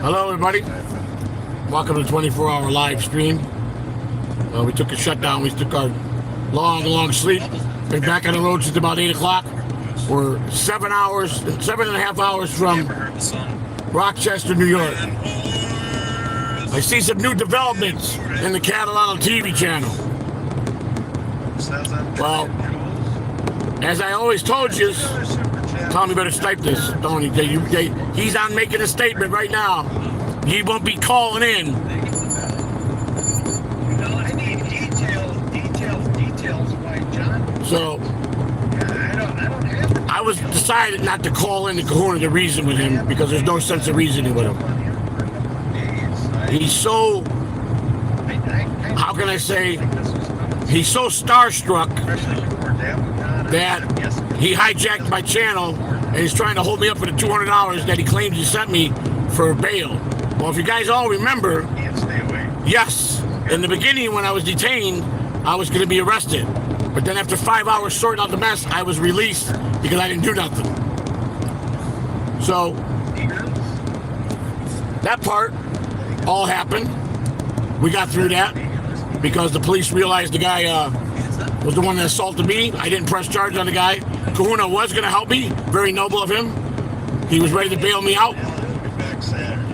Hello, everybody. Welcome to 24-hour live stream. We took a shutdown. We took our long sleep. Been back on the road since about 8 o'clock. We're 7.5 hours from Rochester, New York. I see some new developments in the CatalanoTV channel. Well, as I always told you, Tommy better Skype this, Tony. He's on making a statement right now. He won't be calling in. No, I need details, White John. So, I don't have it. I was decided not to call in to Kahuna to reason with him because there's no sense of reasoning with him. He's so, how can I say, he's so starstruck that he hijacked my channel and he's trying to hold me up for the $200 that he claims he sent me for bail. Well, if you guys all remember, yes, in the beginning when I was detained, I was going to be arrested. But then after 5 hours sorting out the mess, I was released because I didn't do nothing. So, that part all happened. We got through that because the police realized the guy was the one that assaulted me. I didn't press charge on the guy. Kahuna was going to help me. Very noble of him. He was ready to bail me out.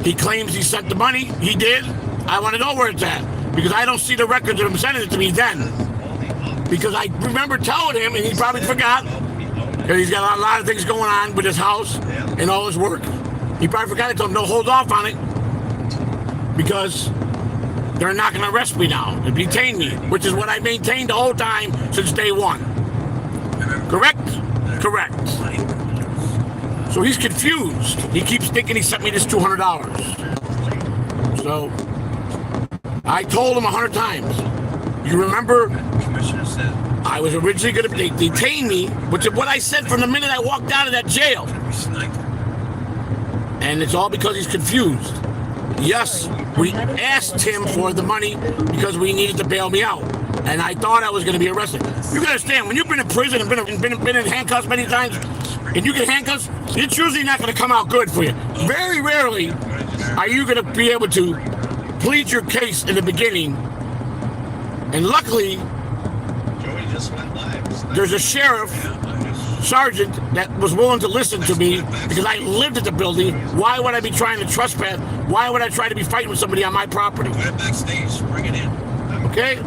He claims he sent the money. He did. I want to know where it's at because I don't see the records of him sending it to me then. Because I remember telling him, and he probably forgot, because he's got a lot of things going on with his house and all his work. He probably forgot. I told him, no, hold off on it because they're not going to arrest me now. They detain me, which is what I maintained the whole time since day one. Correct? Correct. So he's confused. He keeps thinking he sent me this $200. So I told him 100 times. You remember, I was originally going to detain me, which is what I said from the minute I walked out of that jail. And it's all because he's confused. Yes, we asked him for the money because we needed to bail me out. And I thought I was going to be arrested. You can understand, when you've been in prison and been in handcuffs many times, and you get handcuffs, it's usually not going to come out good for you. Very rarely are you going to be able to plead your case in the beginning. And luckily, there's a sheriff, sergeant, that was willing to listen to me because I lived at the building. Why would I be trying to trespass? Why would I try to be fighting with somebody on my property? Backstage, bring it in. Okay?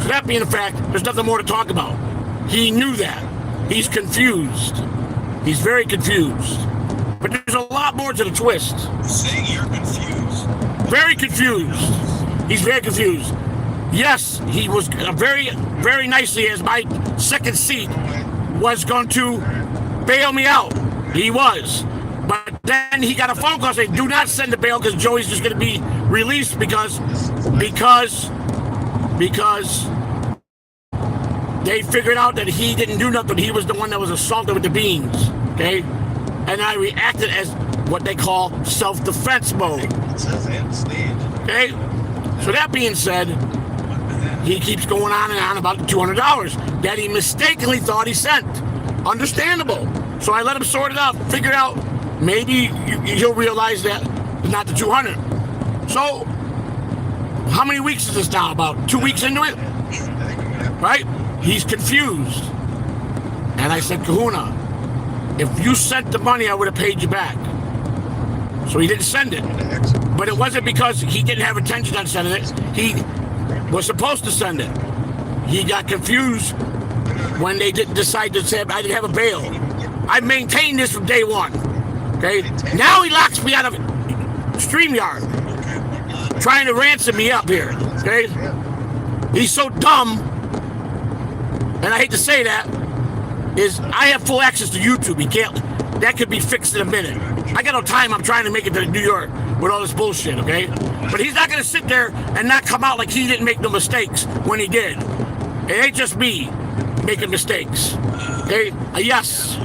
So that being a fact, there's nothing more to talk about. He knew that. He's confused. He's very confused. But there's a lot more to the twist. Saying you're confused. Very confused. He's very confused. Yes, he was very nicely, as my second seat was going to bail me out. He was. But then he got a phone call saying, do not send the bail because Joey's just going to be released because they figured out that he didn't do nothing. He was the one that was assaulted with the beans. Okay? And I reacted as what they call self-defense mode. Okay? So that being said, he keeps going on and on about the $200 that he mistakenly thought he sent. Understandable. So I let him sort it out, figure out, maybe he'll realize that it's not the 200. So, how many weeks is this now? About 2 weeks into it? Right? He's confused. And I said, Kahuna, if you sent the money, I would have paid you back. So he didn't send it. But it wasn't because he didn't have intention on sending it. He was supposed to send it. He got confused when they didn't decide to say I didn't have a bail. I maintained this from day one. Okay? Now he locks me out of StreamYard, trying to ransom me up here. Okay? He's so dumb, and I hate to say that, is I have full access to YouTube. He can't, that could be fixed in a minute. I got no time. I'm trying to make it to New York with all this bullshit, okay? But he's not going to sit there and not come out like he didn't make no mistakes when he did. It ain't just me making mistakes, okay? Yes,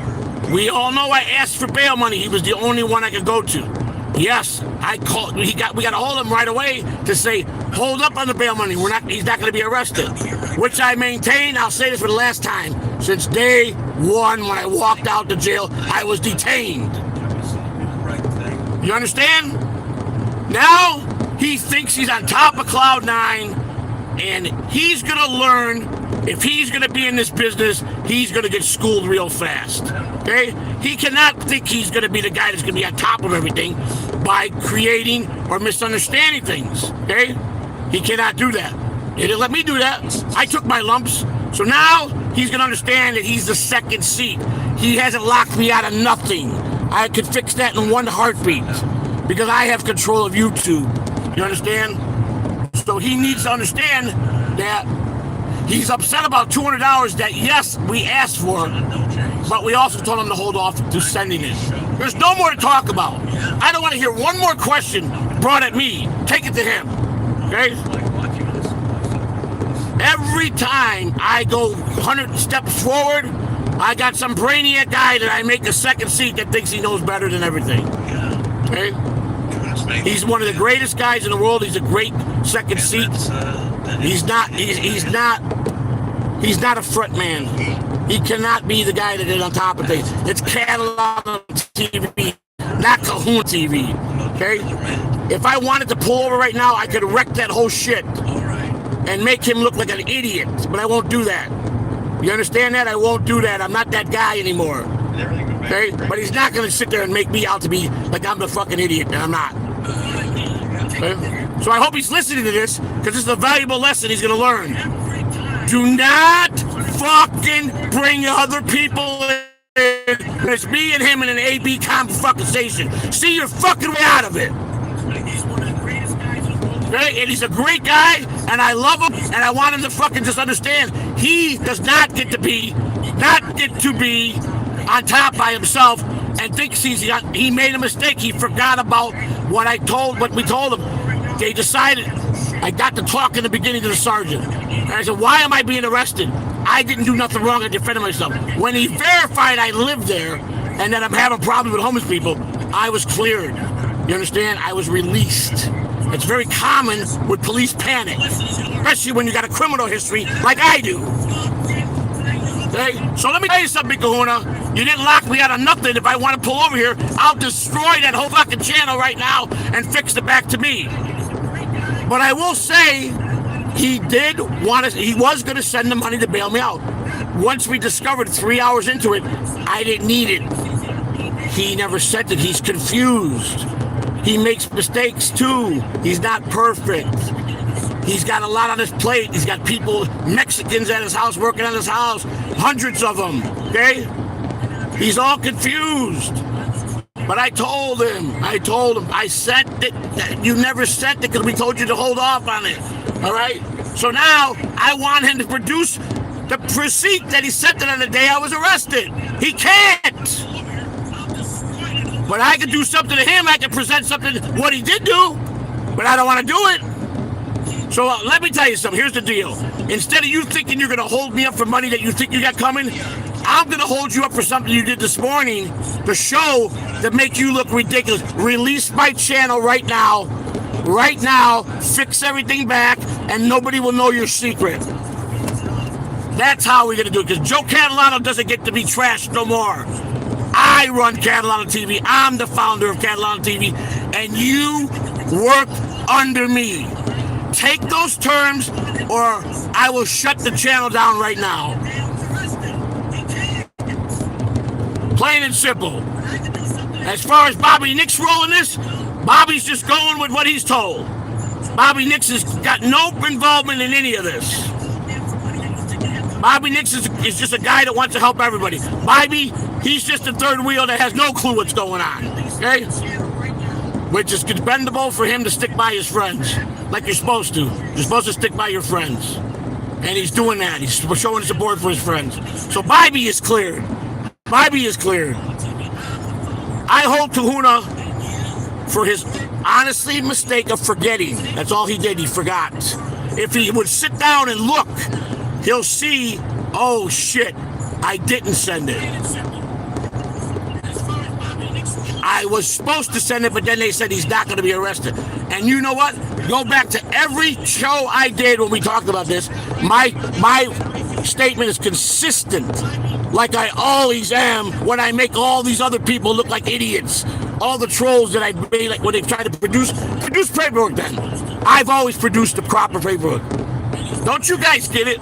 we all know I asked for bail money. He was the only one I could go to. Yes, I called. We got a hold of him right away to say, hold up on the bail money. He's not going to be arrested, which I maintain. I'll say this for the last time. Since day one, when I walked out the jail, I was detained. You understand? Now he thinks he's on top of cloud nine, and he's gonna learn. If he's gonna be in this business, he's gonna get schooled real fast. Okay? He cannot think he's gonna be the guy that's gonna be on top of everything by creating or misunderstanding things. Okay? He cannot do that. He didn't let me do that. I took my lumps. So now he's gonna understand that he's the second seat. He hasn't locked me out of nothing. I could fix that in one heartbeat because I have control of YouTube. You understand? So he needs to understand that he's upset about $200 that, yes, we asked for, but we also told him to hold off to sending it. There's no more to talk about. I don't want to hear one more question brought at me. Take it to him. Okay? Every time I go 100 steps forward, I got some brainiac guy that I make a second seat that thinks he knows better than everything. Okay? He's one of the greatest guys in the world. He's a great second seat. He's not a front man. He cannot be the guy that is on top of things. It's CatalanoTV, not Kahuna TV. Okay? If I wanted to pull over right now, I could wreck that whole shit and make him look like an idiot, but I won't do that. You understand that? I won't do that. I'm not that guy anymore. Okay? But he's not going to sit there and make me out to be like I'm the fucking idiot, and I'm not. Okay? So I hope he's listening to this, because this is a valuable lesson he's going to learn. Do not fucking bring other people in. It's me and him in an A-B conversation. See your fucking way out of it. Okay? And he's a great guy, and I love him, and I want him to fucking just understand he does not get to be on top by himself and thinks he made a mistake. He forgot about what we told him. They decided. I got to talk in the beginning to the sergeant. And I said, why am I being arrested? I didn't do nothing wrong. I defended myself. When he verified I lived there and that I'm having problems with homeless people, I was cleared. You understand? I was released. It's very common with police panic, especially when you got a criminal history like I do. Okay? So let me tell you something, Kahuna. You didn't lock me out of nothing. If I want to pull over here, I'll destroy that whole fucking channel right now and fix it back to me. But I will say, he was going to send the money to bail me out. Once we discovered 3 hours into it, I didn't need it. He never sent it. He's confused. He makes mistakes too. He's not perfect. He's got a lot on his plate. He's got people, Mexicans at his house, working at his house. Hundreds of them, okay? He's all confused. But I told him, I sent it. You never sent it because we told you to hold off on it. All right? So now I want him to produce the receipt that he sent it on the day I was arrested. He can't. But I can do something to him. I can present something, what he did do. But I don't want to do it. So let me tell you something. Here's the deal. Instead of you thinking you're going to hold me up for money that you think you got coming, I'm going to hold you up for something you did this morning, the show that make you look ridiculous. Release my channel right now. Right now. Fix everything back, and nobody will know your secret. That's how we're going to do it, because Joe Catalano doesn't get to be trashed no more. I run Catalano TV. I'm the founder of Catalano TV, and you work under me. Take those terms, or I will shut the channel down right now. Plain and simple. As far as Bobby Nix rolling this, Bobby's just going with what he's told. Bobby Nix has got no involvement in any of this. Bobby Nix is just a guy that wants to help everybody. Bobby, he's just a third wheel that has no clue what's going on. Okay? Which is commendable for him to stick by his friends. Like you're supposed to. You're supposed to stick by your friends. And he's doing that. He's showing support for his friends. So Bobby is cleared. Bobby is cleared. I hold Kahuna for his honestly mistake of forgetting. That's all he did. He forgot. If he would sit down and look, he'll see, oh shit, I didn't send it. I was supposed to send it, but then they said he's not going to be arrested. And you know what? Go back to every show I did when we talked about this. My statement is consistent. like I always am when I make all these other people look like idiots. All the trolls that I made, like when they try to produce paperwork then. I've always produced the proper paperwork. Don't you guys get it?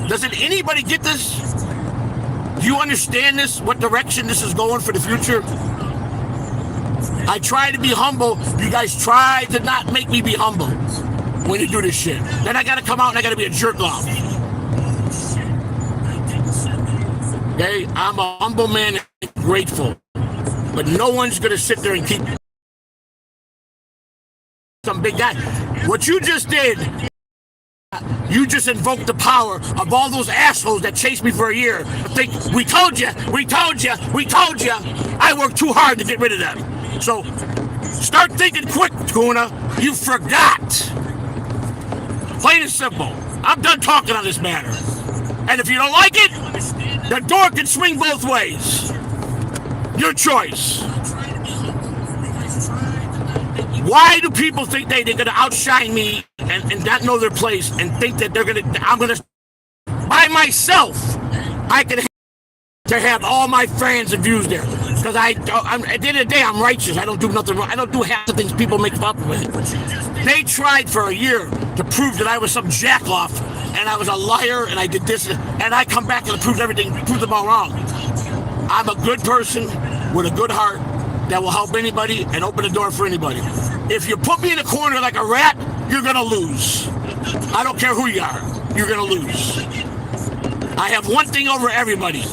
Doesn't anybody get this? Do you understand this? What direction this is going for the future? I try to be humble. You guys try to not make me be humble when you do this shit. Then I gotta come out and I gotta be a jerk off. Okay? I'm a humble man and grateful. But no one's gonna sit there and keep some big guy. What you just did, you just invoked the power of all those assholes that chased me for a year. I think, we told you, we told you, we told you. I worked too hard to get rid of them. So, start thinking quick, Tuna. You forgot. Plain and simple. I'm done talking on this matter. And if you don't like it, the door can swing both ways. Your choice. Why do people think they're going to outshine me and not know their place and think that I'm going to, by myself, I can to have all my fans and views there. Because at the end of the day, I'm righteous. I don't do nothing wrong. I don't do half the things people make fun of me. They tried for a year to prove that I was some jack-off and I was a liar and I did this, and I come back and prove them all wrong. I'm a good person with a good heart that will help anybody and open the door for anybody. If you put me in a corner like a rat, you're gonna lose. I don't care who you are, you're gonna lose. I have one thing over everybody.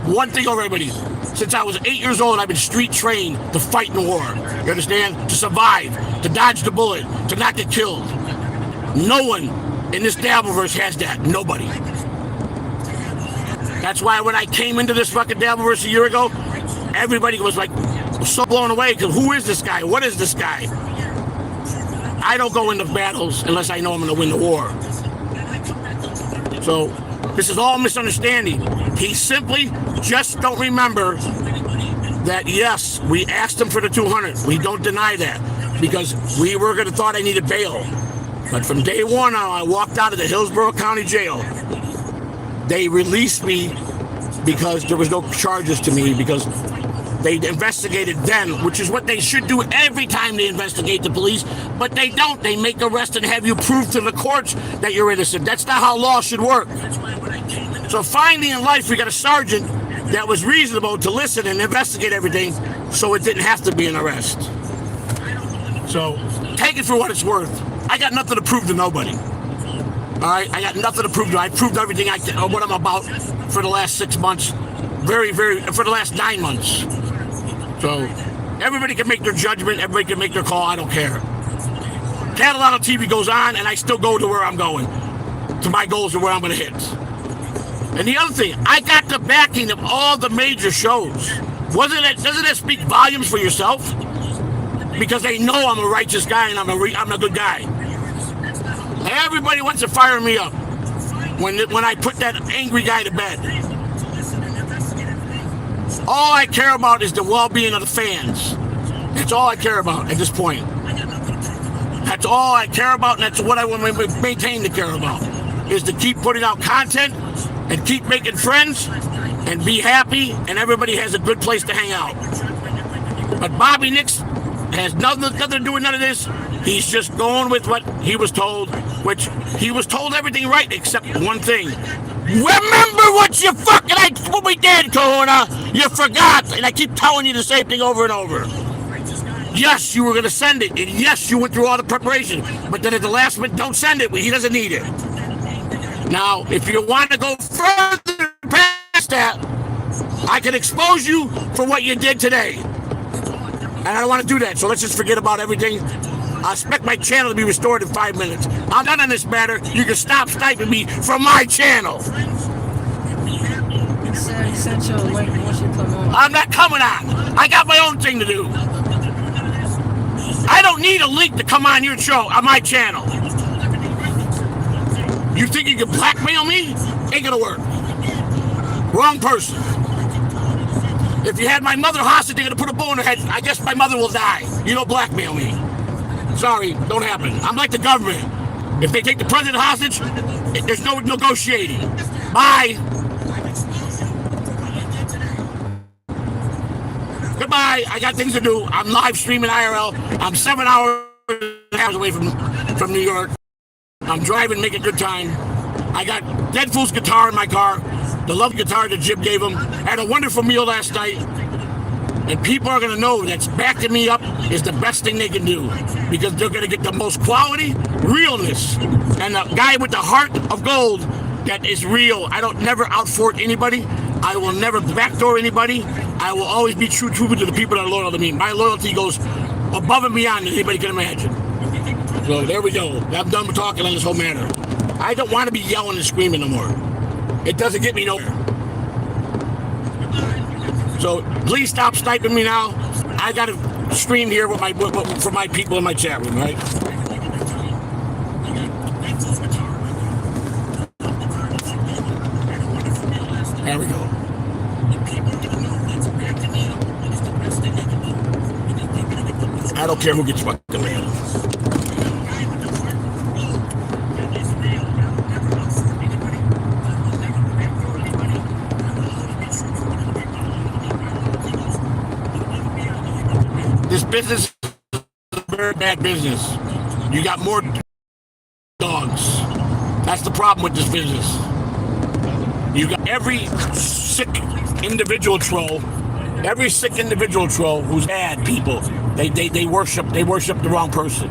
One thing over everybody. Since I was 8 years old, I've been street trained to fight in the war. You understand? To survive, to dodge the bullet, to not get killed. No one in this Dabbleverse has that. Nobody. That's why when I came into this fucking Dabbleverse a year ago, everybody was like so blown away because who is this guy? What is this guy? I don't go into battles unless I know I'm going to win the war. So this is all misunderstanding. He simply just don't remember that, yes, we asked him for the 200. We don't deny that because we were going to thought I needed bail. But from day one on, I walked out of the Hillsborough County Jail. They released me because there was no charges to me because they investigated then, which is what they should do every time they investigate the police, but they don't. They make arrest and have you prove to the courts that you're innocent. That's not how law should work. So finally in life, we got a sergeant that was reasonable to listen and investigate everything so it didn't have to be an arrest. So take it for what it's worth. I got nothing to prove to nobody. All right, I got nothing to prove to. I proved everything what I'm about for the last 6 months, for the last 9 months. So everybody can make their judgment, everybody can make their call, I don't care. Catalano TV goes on and I still go to where I'm going, to my goals and where I'm gonna hit. And the other thing, I got the backing of all the major shows. Doesn't that speak volumes for yourself? Because they know I'm a righteous guy and I'm a good guy. Everybody wants to fire me up when I put that angry guy to bed. All I care about is the well-being of the fans. That's all I care about at this point. That's all I care about, and that's what I want to maintain to care about, is to keep putting out content and keep making friends and be happy, and everybody has a good place to hang out. But Bobby Nix has nothing to do with none of this. He's just going with what he was told, which he was told everything right except one thing. Remember what we did, Kahuna? You forgot, and I keep telling you the same thing over and over. Yes, you were going to send it, and yes, you went through all the preparation, but then at the last minute, don't send it. He doesn't need it. Now, if you want to go further past that, I can expose you for what you did today. And I don't want to do that, so let's just forget about everything. I expect my channel to be restored in 5 minutes. I'm done on this matter. You can stop sniping me from my channel. He said he sent you a link once you come on. I'm not coming on. I got my own thing to do. I don't need a link to come on your show, on my channel. You think you can blackmail me? Ain't gonna work. Wrong person. If you had my mother hostage, they're gonna put a bullet in her head. I guess my mother will die. You don't blackmail me. Sorry, don't happen. I'm like the government. If they take the president hostage, there's no negotiating. Bye. Goodbye. I got things to do. I'm live streaming IRL. I'm 7 hours away from New York. I'm driving, making good time. I got Dead Fool's guitar in my car. The love guitar that Jim gave him. I had a wonderful meal last night. And people are going to know that's backing me up is the best thing they can do. Because they're going to get the most quality, realness. And the guy with the heart of gold that is real. I don't never outfort anybody. I will never backdoor anybody. I will always be true to the people that are loyal to me. My loyalty goes above and beyond than anybody can imagine. So there we go. I'm done with talking on this whole matter. I don't want to be yelling and screaming no more. It doesn't get me nowhere. So please stop sniping me now. I got to stream here with for my people in my chat room, right? There we go. I don't care who gets fucking land. This business is a very bad business. You got more dogs. That's the problem with this business. You got every sick individual troll who's bad people. They worship the wrong person,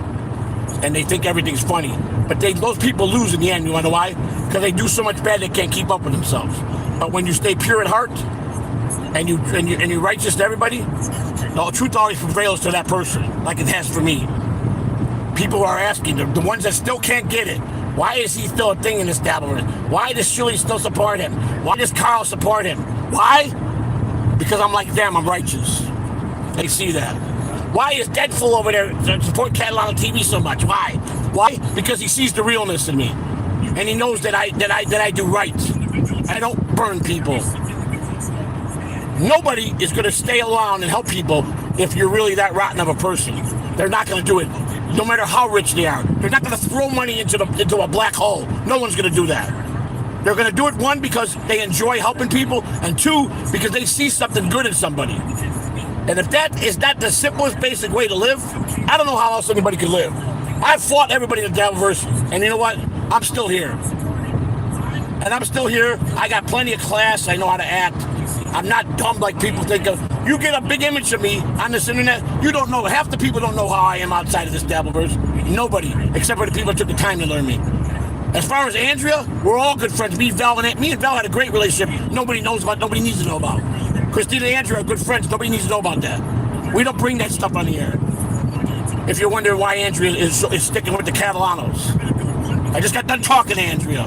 and they think everything's funny. But those people lose in the end. You wanna know why? Because they do so much bad they can't keep up with themselves. But when you stay pure at heart and you're righteous to everybody, the truth always prevails to that person, like it has for me. People are asking, the ones that still can't get it. Why is he still a thing in this establishment? Why does Shirley still support him? Why does Carl support him? Why? Because I'm like them, I'm righteous. They see that. Why is Deadful over there support Catalano TV so much? Why? Why? Because he sees the realness in me. And he knows that I do right. I don't burn people. Nobody is going to stay around and help people if you're really that rotten of a person. They're not going to do it, no matter how rich they are. They're not going to throw money into a black hole. No one's going to do that. They're going to do it, one, because they enjoy helping people, and two, because they see something good in somebody. And if that is not the simplest, basic way to live, I don't know how else anybody could live. I've fought everybody in the Devilverse, and you know what? I'm still here. And I'm still here. I got plenty of class. I know how to act. I'm not dumb like people think of. You get a big image of me on this internet, you don't know. Half the people don't know how I am outside of this Devilverse. Nobody, except for the people that took the time to learn me. As far as Andrea, we're all good friends. Me and Val had a great relationship. Nobody knows about, nobody needs to know about. Christina and Andrea are good friends. Nobody needs to know about that. We don't bring that stuff on the air. If you're wondering why Andrea is sticking with the Catalanos. I just got done talking to Andrea.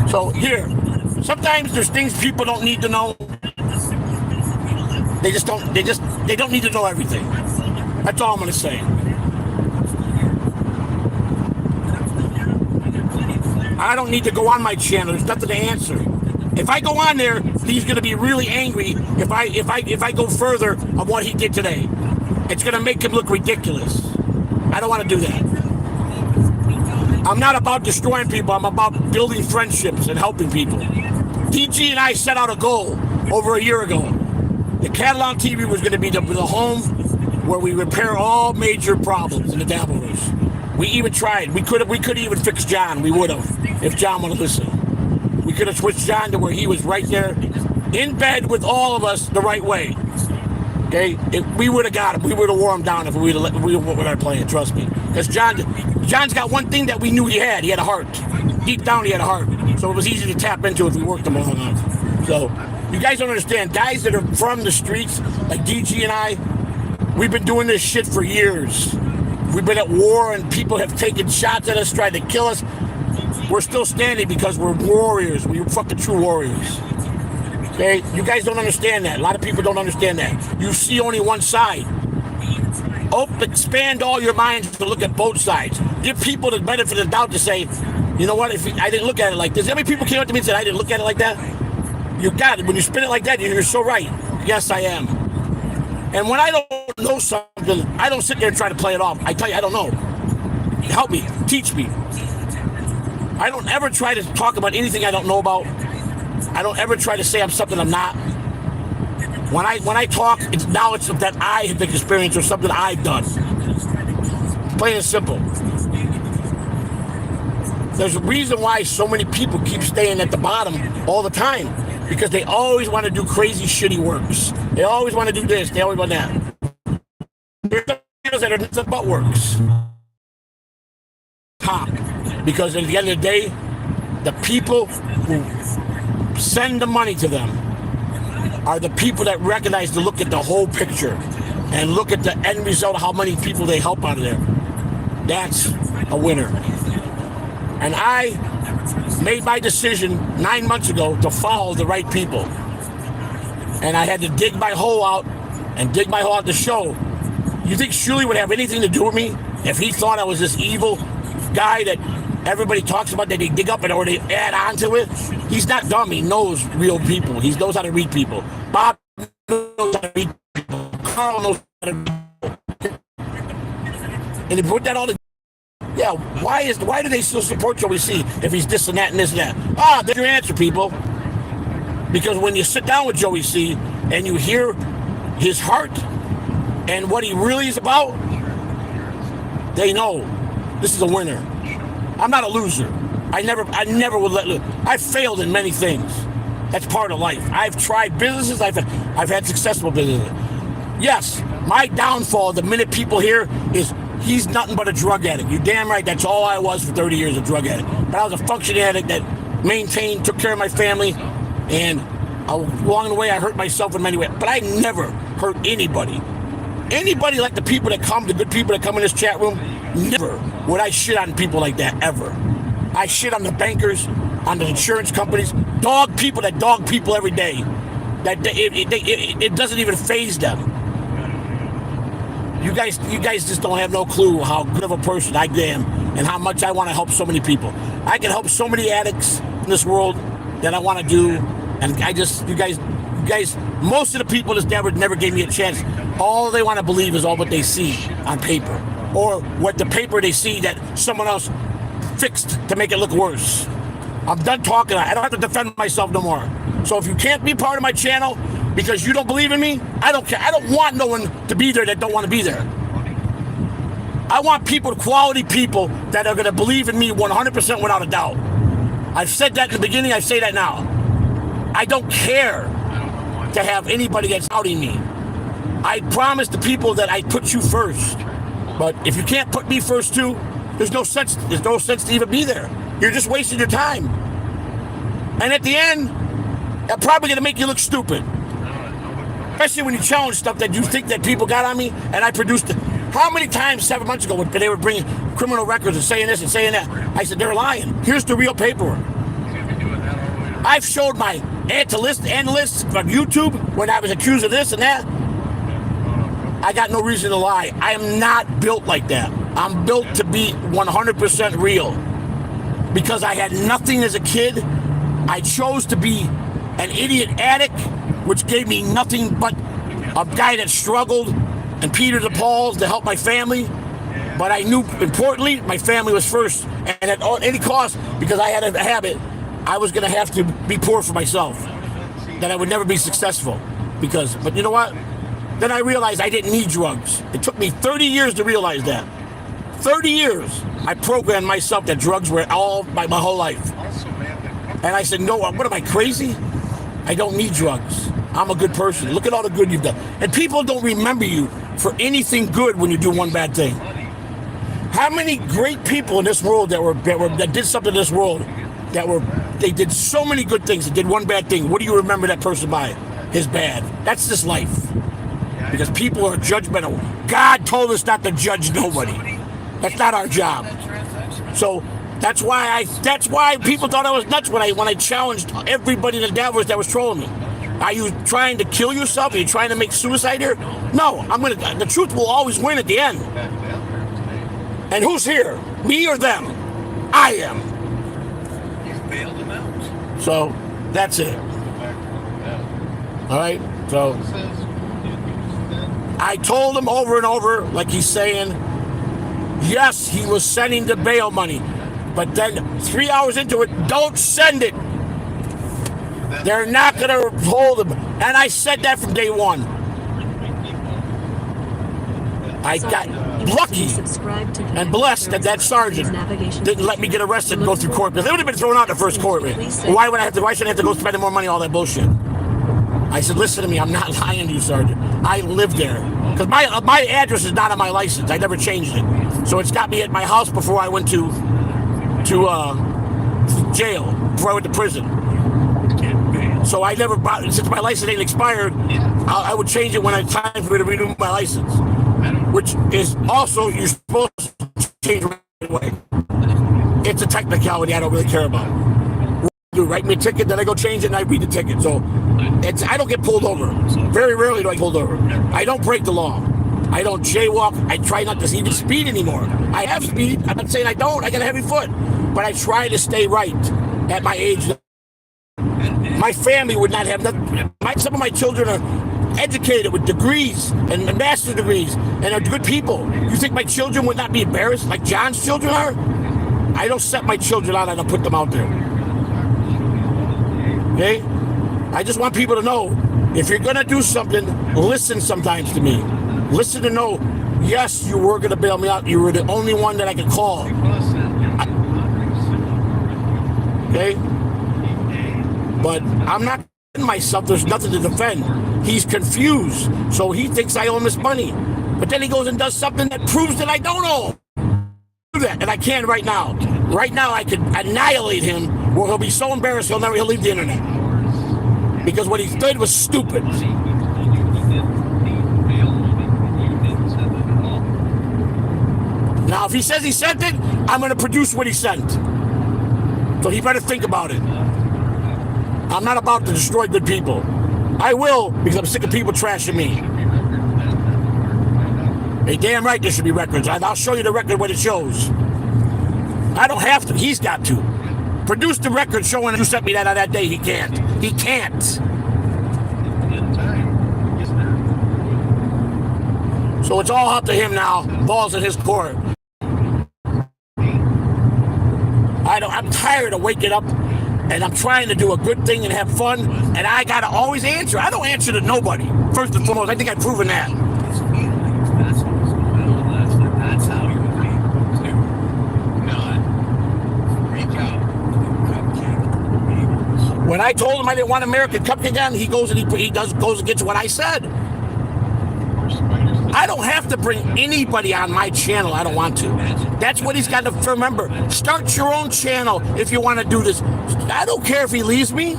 So here, sometimes there's things people don't need to know. They don't need to know everything. That's all I'm gonna say. I don't need to go on my channel. There's nothing to answer. If I go on there, he's gonna be really angry if I go further on what he did today. It's gonna make him look ridiculous. I don't want to do that. I'm not about destroying people. I'm about building friendships and helping people. DG and I set out a goal over a year ago. The Catalan TV was going to be the home where we repair all major problems in the Devilverse. We even tried. We could even fix John. We would have, if John would have listened. We could have switched John to where he was right there, in bed with all of us the right way. Okay, we would have got him. We would have wore him down if we would have playing. Trust me, because John's got one thing that we knew he had. He had a heart. Deep down, he had a heart. So it was easy to tap into if we worked him long enough. So you guys don't understand. Guys that are from the streets, like DG and I, we've been doing this shit for years. We've been at war, and people have taken shots at us, tried to kill us. We're still standing because we're warriors. We're fucking true warriors. Okay? You guys don't understand that. A lot of people don't understand that. You see only one side. Expand all your minds to look at both sides. Give people the benefit of the doubt to say, you know what, if I didn't look at it like this. How many people came up to me and said, I didn't look at it like that? You got it. When you spin it like that, you're so right. Yes, I am. And when I don't know something, I don't sit there and try to play it off. I tell you, I don't know. Help me. Teach me. I don't ever try to talk about anything I don't know about. I don't ever try to say I'm something I'm not. When I talk, it's that I have experienced or something I've done. Plain and simple. There's a reason why so many people keep staying at the bottom all the time, because they always want to do crazy, shitty works. They always want to do this. They always want that. There's videos that are nothing but works. Top, because at the end of the day, the people who send the money to them are the people that recognize to look at the whole picture and look at the end result of how many people they help out of there. That's a winner. And I made my decision 9 months ago to follow the right people. And I had to dig my hole out to show. You think Shuli would have anything to do with me if he thought I was this evil guy that everybody talks about, that they dig up and or they add on to it? He's not dumb. He knows real people. He knows how to read people. Bob knows how to read people. Carl knows how to read people. And he put that all together. Yeah, why do they still support Joey C if he's this and that and this and that? Ah, there's your answer, people. Because when you sit down with Joey C and you hear his heart and what he really is about, they know this is a winner. I'm not a loser. I never would let lose. I've failed in many things. That's part of life. I've tried businesses. I've had successful businesses. Yes, my downfall the minute people hear is he's nothing but a drug addict. You're damn right. That's all I was for 30 years, a drug addict. But I was a functioning addict that maintained, took care of my family, and along the way I hurt myself in many ways. But I never hurt anybody. Anybody like the people that come, the good people that come in this chat room, never would I shit on people like that, ever. I shit on the bankers, on the insurance companies, dog people that dog people every day. That it doesn't even faze them. You guys just don't have no clue how good of a person I am and how much I want to help so many people. I can help so many addicts in this world that I want to do, and you guys, most of the people in this network never gave me a chance. All they want to believe is all what they see on paper, or what the paper they see that someone else fixed to make it look worse. I'm done talking. I don't have to defend myself no more. So if you can't be part of my channel because you don't believe in me, I don't care. I don't want no one to be there that don't want to be there. I want people, quality people, that are going to believe in me 100% without a doubt. I've said that in the beginning. I say that now. I don't care to have anybody that's doubting me. I promise the people that I put you first. But if you can't put me first too, there's no sense to even be there. You're just wasting your time. And at the end, I'm probably gonna make you look stupid. Especially when you challenge stuff that you think that people got on me, and I produced it. How many times 7 months ago when they were bringing criminal records and saying this and saying that? I said, they're lying. Here's the real paperwork. I've showed my analysts from YouTube when I was accused of this and that. I got no reason to lie. I am not built like that. I'm built to be 100% real. Because I had nothing as a kid, I chose to be an idiot addict, which gave me nothing but a guy that struggled and Peter the Pauls to help my family. But I knew, importantly, my family was first. And at any cost, because I had a habit, I was going to have to be poor for myself. That I would never be successful. But you know what? Then I realized I didn't need drugs. It took me 30 years to realize that. 30 years. I programmed myself that drugs were all my whole life. And I said, no, what am I, crazy? I don't need drugs. I'm a good person. Look at all the good you've done. And people don't remember you for anything good when you do one bad thing. How many great people in this world that did something in this world they did so many good things and did one bad thing? What do you remember that person by? His bad. That's just life. Because people are judgmental. God told us not to judge nobody. That's not our job. So that's why people thought I was nuts when I challenged everybody in the Davos that was trolling me. Are you trying to kill yourself? Are you trying to make suicide here? No, the truth will always win at the end. And who's here? Me or them? I am. So that's it. All right. So I told him over and over, like he's saying, yes, he was sending the bail money. But then 3 hours into it, don't send it. They're not going to hold him. And I said that from day one. I got lucky and blessed that that sergeant didn't let me get arrested and go through court, because they would have been thrown out in the first court. Why should I have to go spending more money, all that bullshit? I said, listen to me, I'm not lying to you, Sergeant. I live there. Because my address is not on my license. I never changed it. So it's got me at my house before I went to jail, before I went to prison. So I never bought, since my license ain't expired, I would change it when it's time for me to renew my license. Which is also, you're supposed to change right away. It's a technicality I don't really care about. You write me a ticket, then I go change it and I read the ticket. So I don't get pulled over. Very rarely do I get pulled over. I don't break the law. I don't jaywalk. I try not to even speed anymore. I have speed. I'm not saying I don't. I got a heavy foot. But I try to stay right at my age. My family would not have nothing. Some of my children are educated with degrees and master's degrees and are good people. You think my children would not be embarrassed like John's children are? I don't set my children out, I don't put them out there. Okay? I just want people to know, if you're going to do something, listen sometimes to me. Listen to know, yes, you were going to bail me out. You were the only one that I could call. Okay? But I'm not defending myself. There's nothing to defend. He's confused. So he thinks I owe him his money. But then he goes and does something that proves that I don't owe him. Do that, and I can right now. Right now, I could annihilate him, where he'll be so embarrassed he'll leave the internet. Because what he did was stupid. Now, if he says he sent it, I'm going to produce what he sent. So he better think about it. I'm not about to destroy good people. I will, because I'm sick of people trashing me. Hey, damn right there should be records. I'll show you the record what it shows. I don't have to. He's got to. Produce the record showing you sent me that on that day. He can't. He can't. So it's all up to him now. Ball's in his court. I'm tired of waking up and I'm trying to do a good thing and have fun, and I gotta always answer. I don't answer to nobody. First and foremost, I think I've proven that. That's how you be to not freak out. When I told him I didn't want American Cupcake again, he goes and he goes against what I said. I don't have to bring anybody on my channel. I don't want to. That's what he's got to remember. Start your own channel if you want to do this. I don't care if he leaves me.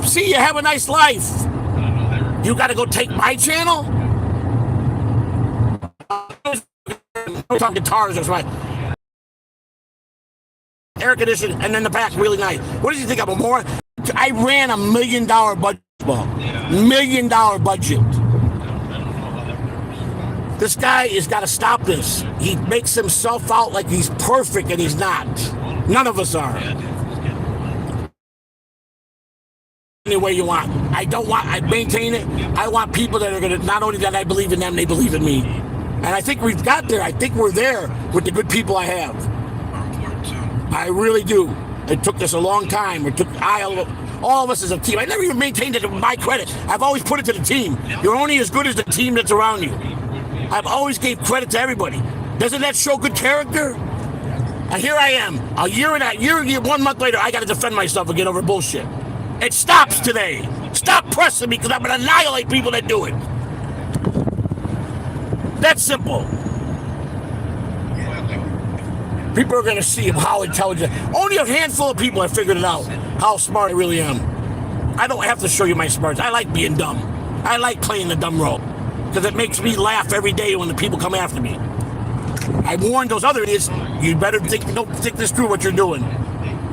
See, you have a nice life. You got to go take my channel? We're talking guitars, that's right. Air conditioning, and then the back really nice. What does he think I'm a moron? I ran $1 million budget. $1 million budget. This guy has got to stop this. He makes himself out like he's perfect, and he's not. None of us are. Any way you want. I maintain it. I want people that are going to, not only that I believe in them, they believe in me. And I think we've got there. I think we're there with the good people I have. I really do. It took us a long time. It took all of us as a team. I never even maintained it to my credit. I've always put it to the team. You're only as good as the team that's around you. I've always gave credit to everybody. Doesn't that show good character? And here I am, a year, 1 month later, I got to defend myself again over bullshit. It stops today. Stop pressing me, because I'm going to annihilate people that do it. That's simple. People are going to see how intelligent. Only a handful of people have figured it out, how smart I really am. I don't have to show you my smarts. I like being dumb. I like playing the dumb role, because it makes me laugh every day when the people come after me. I warned those other idiots, you better don't think this through what you're doing.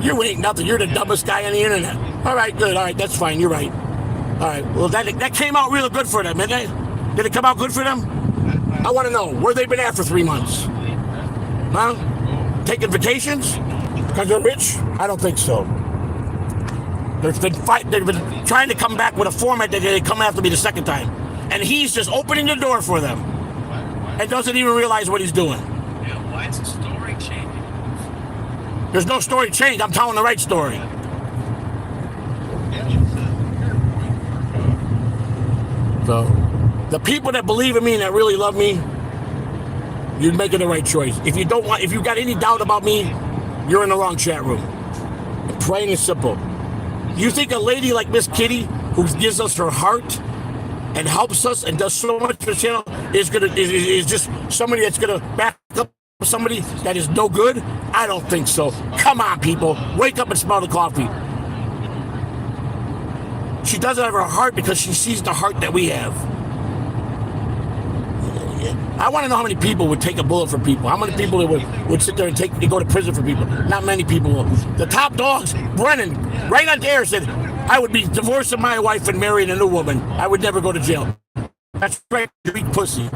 You ain't nothing. You're the dumbest guy on the internet. All right, good. All right, that's fine. You're right. All right. Well, that came out real good for them, didn't it? Did it come out good for them? I want to know where they've been at for 3 months. Huh? Taking vacations? Because they're rich? I don't think so. They've been trying to come back with a format that they come after me the second time. And he's just opening the door for them. And doesn't even realize what he's doing. Yeah, why is the story changing? There's no story change. I'm telling the right story. Yeah. So, the people that believe in me and that really love me, you're making the right choice. If you got any doubt about me, you're in the wrong chat room. Plain and simple. You think a lady like Miss Kitty, who gives us her heart and helps us and does so much for the channel, is just somebody that's gonna back up somebody that is no good? I don't think so. Come on, people, wake up and smell the coffee. She doesn't have her heart because she sees the heart that we have. I want to know how many people would take a bullet for people. How many people would sit there and go to prison for people? Not many people will. The top dogs, Brennan, right on air said, I would be divorcing my wife and marrying a new woman. I would never go to jail. That's right, you eat pussy.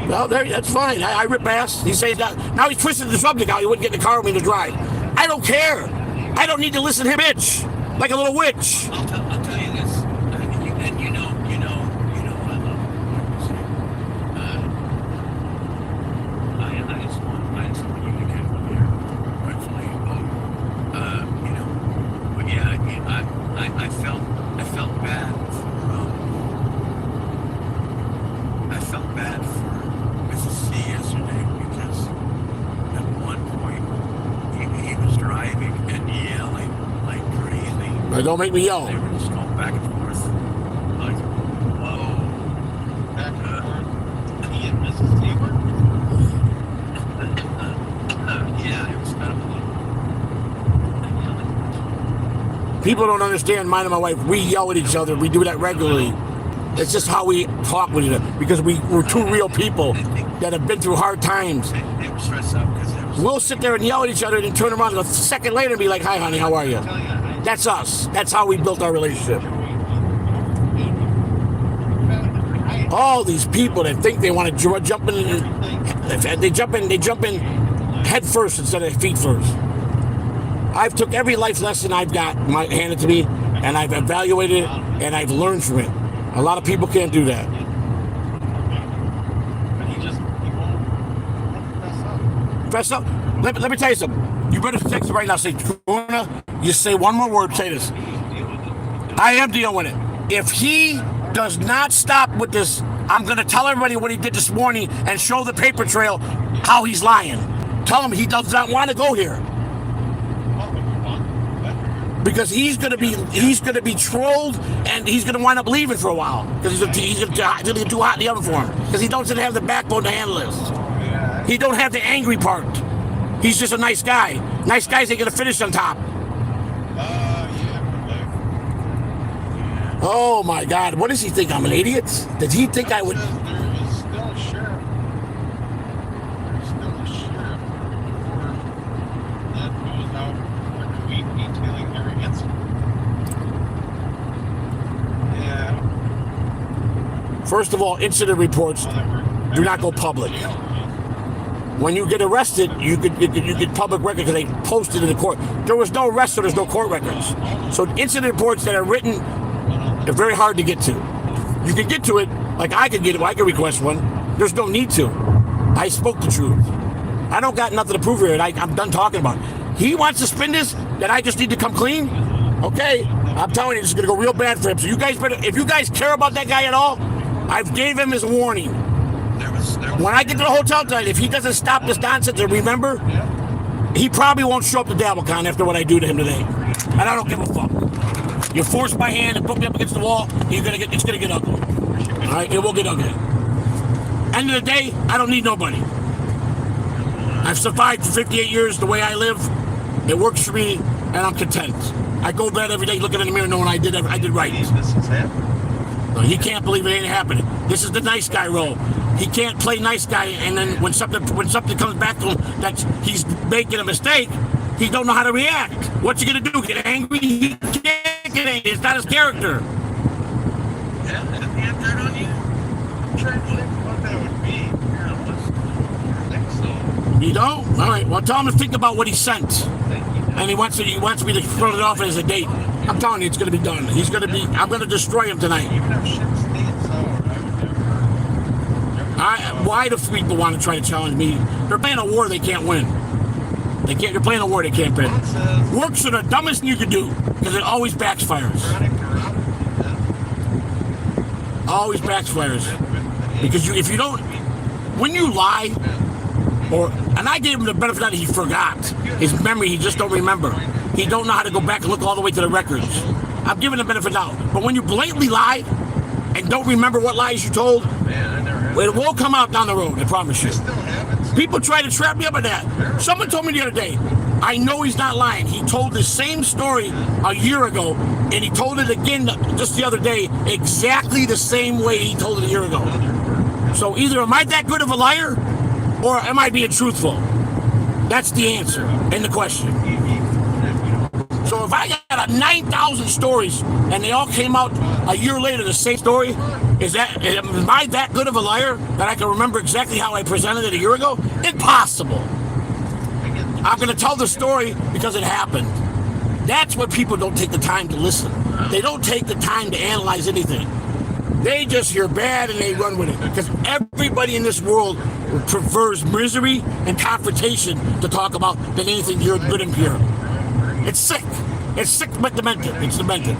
Well, that's fine. I rip ass. He says that. Now he's twisting the subject out. He wouldn't get in the car with me to drive. I don't care. I don't need to listen to him bitch like a little witch. I'll tell you this, and you know I love I just want you to get over here, rightfully. But yeah, I felt bad. I felt bad for Mrs. C yesterday because at one point he was driving and yelling like crazy. Now, don't make me yell. They were just going back and forth. Like, whoa. Back and forth. He and Mrs. C were? Yeah, it was kind of a little. People don't understand mine and my wife. We yell at each other. We do that regularly. It's just how we talk with each other because we're two real people that have been through hard times. They were stressed out because they were. We'll sit there and yell at each other and then turn around a second later and be like, hi, honey, how are you? That's us. That's how we built our relationship. All these people that think they want to jump in, they jump in head first instead of feet first. I've took every life lesson I've got handed to me, and I've evaluated it, and I've learned from it. A lot of people can't do that. Fess up. Let me tell you something. You better text it right now. Say, Tuna, you say one more word. Say this. I am dealing with it. If he does not stop with this, I'm going to tell everybody what he did this morning and show the paper trail how he's lying. Tell him he does not want to go here. Because he's going to be trolled and he's going to wind up leaving for a while because he's going to get too hot in the oven for him because he doesn't have the backbone to handle this. He don't have the angry part. He's just a nice guy. Nice guys ain't going to finish on top. Oh my God! What does he think? I'm an idiot? Did he think I would? First of all, incident reports do not go public. When you get arrested, you get public record because they posted in the court. There was no arrest, so there's no court records. So incident reports that are written, they're very hard to get to. You can get to it, like I can get it. I can request one. There's no need to. I spoke the truth. I don't got nothing to prove here, and I'm done talking about it. He wants to spin this, that I just need to come clean? Okay, I'm telling you, this is going to go real bad for him. So you guys better, if you guys care about that guy at all, I've gave him his warning. When I get to the hotel tonight, if he doesn't stop this nonsense and remember, he probably won't show up to DabbleCon after what I do to him today. And I don't give a fuck. You force my hand and put me up against the wall, it's gonna get ugly. All right, it will get ugly. End of the day, I don't need nobody. I've survived for 58 years the way I live. It works for me, and I'm content. I go to bed every day looking in the mirror knowing I did right. He can't believe it ain't happening. This is the nice guy role. He can't play nice guy, and then when something comes back to him that he's making a mistake, he don't know how to react. What's he gonna do? Get angry? He can't get angry. It's not his character. Yeah, and he had that on you. I'm trying to think what that would be. Yeah, I think so. You don't? All right. Well, tell him to think about what he sent. And he wants me to throw it off as a date. I'm telling you, it's going to be done. I'm going to destroy him tonight. Why do people want to try to challenge me? They're playing a war they can't win. You're playing a war they can't pin. Works are the dumbest thing you could do because it always backfires. Always backfires. Because if you don't, when you lie, and I gave him the benefit of the doubt, he forgot. His memory, he just don't remember. He don't know how to go back and look all the way to the records. I'm giving the benefit of the doubt. But when you blatantly lie and don't remember what lies you told, it will come out down the road, I promise you. People try to trap me up on that. Someone told me the other day, I know he's not lying. He told the same story a year ago, and he told it again just the other day, exactly the same way he told it a year ago. So either am I that good of a liar, or am I being truthful? That's the answer and the question. So if I got 9,000 stories, and they all came out a year later, the same story, am I that good of a liar that I can remember exactly how I presented it a year ago? Impossible. I'm going to tell the story because it happened. That's what people don't take the time to listen. They don't take the time to analyze anything. They just hear bad and they run with it. Because everybody in this world prefers misery and confrontation to talk about than anything good and pure. It's sick. It's sick but demented. It's demented.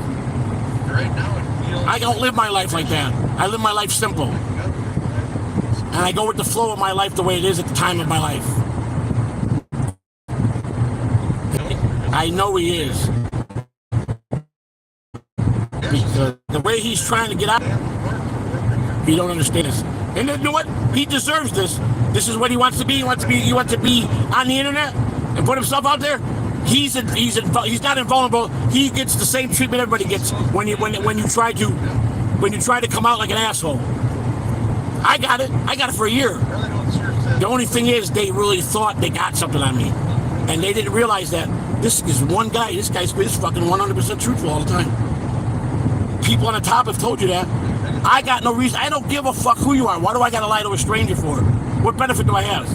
I don't live my life like that. I live my life simple. And I go with the flow of my life the way it is at the time of my life. I know he is. Because the way he's trying to get out, he don't understand this. And you know what? He deserves this. This is what he wants to be. He wants to be on the internet and put himself out there. He's not invulnerable. He gets the same treatment everybody gets when you try to come out like an asshole. I got it for a year. The only thing is they really thought they got something on me, and they didn't realize that this is one guy. This guy's fucking 100% truthful all the time. People on the top have told you that. I got no reason. I don't give a fuck who you are. Why do I gotta lie to a stranger for? What benefit do I have?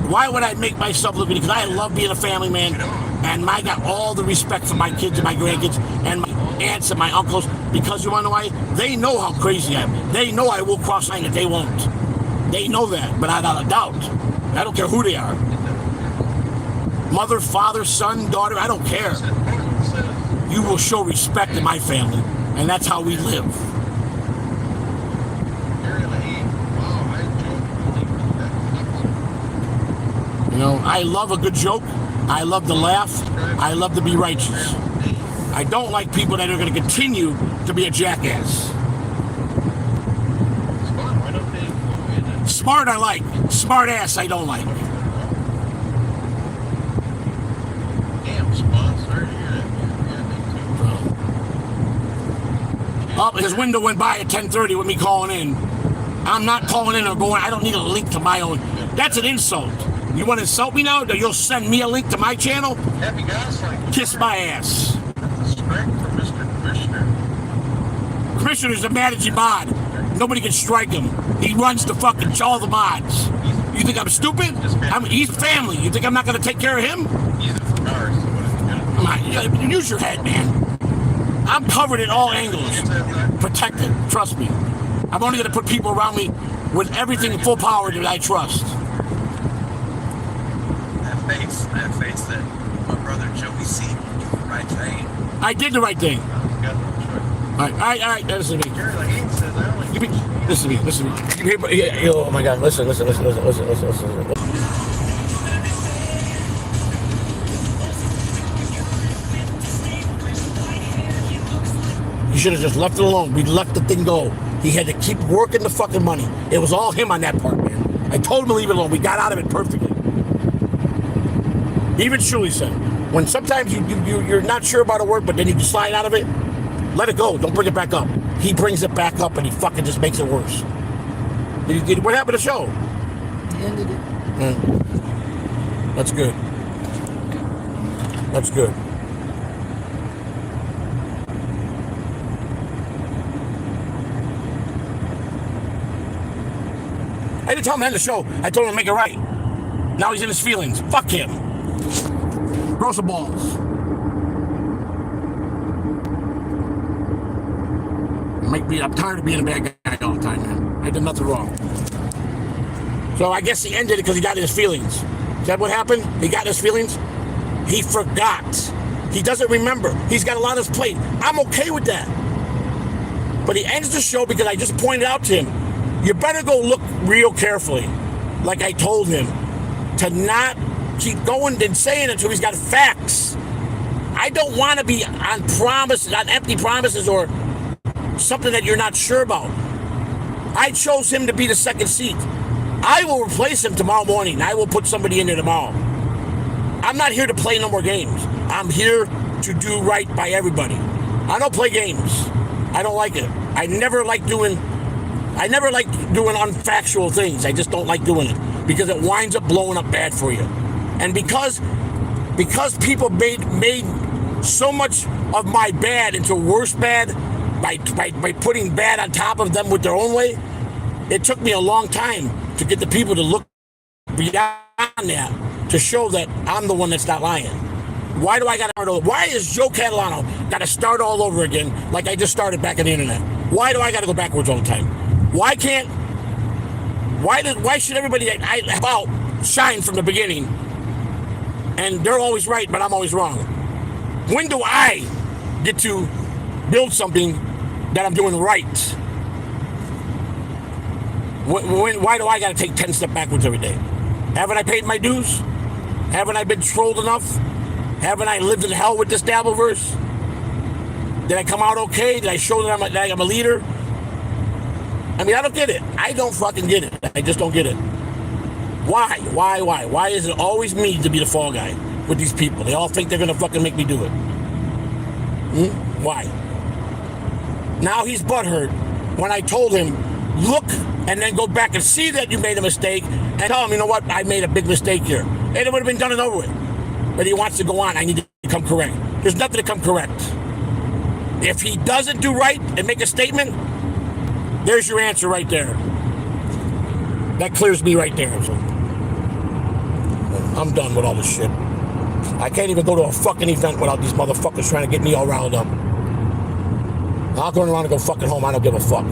Why would I make myself look good? Because I love being a family man, and I got all the respect for my kids and my grandkids and my aunts and my uncles, because you wanna know why? They know how crazy I am. They know I will cross line that they won't. They know that, but without a doubt. I don't care who they are. Mother, father, son, daughter, I don't care. You will show respect in my family, and that's how we live. You know, I love a good joke. I love to laugh. I love to be righteous. I don't like people that are going to continue to be a jackass. Smart I like. Smart ass I don't like. Oh, his window went by at 10:30 with me calling in. I'm not calling in or going. I don't need a link to my own. That's an insult. You want to insult me now? You'll send me a link to my channel? Kiss my ass. Commissioner's a managing mod. Nobody can strike him. He runs the fucking all the mods. You think I'm stupid? He's family. You think I'm not going to take care of him? Come on, use your head, man. I'm covered at all angles. Protected. Trust me. I'm only going to put people around me with everything full power that I trust. That face that my brother Joey C did the right thing. I did the right thing. All right, listen to me. Listen to me. Oh my God, listen. You should have just left it alone. We let the thing go. He had to keep working the fucking money. It was all him on that part, man. I told him to leave it alone. We got out of it perfectly. Even Shuli said, when sometimes you're not sure about a word, but then you can slide out of it, let it go. Don't bring it back up. He brings it back up and he fucking just makes it worse. What happened to the show? He ended it. That's good. That's good. I didn't tell him to end the show. I told him to make it right. Now he's in his feelings. Fuck him. Grow some balls. I'm tired of being a bad guy all the time, man. I did nothing wrong. So I guess he ended it because he got in his feelings. Is that what happened? He got his feelings? He forgot. He doesn't remember. He's got a lot on his plate. I'm okay with that. But he ends the show because I just pointed out to him, you better go look real carefully, like I told him, to not keep going and saying it until he's got facts. I don't want to be on promises, on empty promises or something that you're not sure about. I chose him to be the second seat. I will replace him tomorrow morning. I will put somebody in there tomorrow. I'm not here to play no more games. I'm here to do right by everybody. I don't play games. I don't like it. I never like doing unfactual things. I just don't like doing it because it winds up blowing up bad for you. And because people made so much of my bad into worse bad by putting bad on top of them with their own way, it took me a long time to get the people to look beyond that to show that I'm the one that's not lying. Why do I got to start over? Why is Joe Catalano got to start all over again like I just started back on the internet? Why do I got to go backwards all the time? Why should everybody shine from the beginning and they're always right but I'm always wrong? When do I get to build something that I'm doing right? Why do I got to take 10 steps backwards every day? Haven't I paid my dues? Haven't I been trolled enough? Haven't I lived in hell with this Dabbleverse? Did I come out okay? Did I show that I'm a leader? I mean, I don't get it. I don't fucking get it. I just don't get it. Why? Why is it always me to be the fall guy with these people? They all think they're going to fucking make me do it. Why? Now he's butthurt when I told him, look and then go back and see that you made a mistake and tell him, you know what, I made a big mistake here. And it would have been done and over with. But he wants to go on. I need to come correct. There's nothing to come correct. If he doesn't do right and make a statement, there's your answer right there. That clears me right there. So I'm done with all this shit. I can't even go to a fucking event without these motherfuckers trying to get me all riled up. I'll turn around and go fucking home. I don't give a fuck.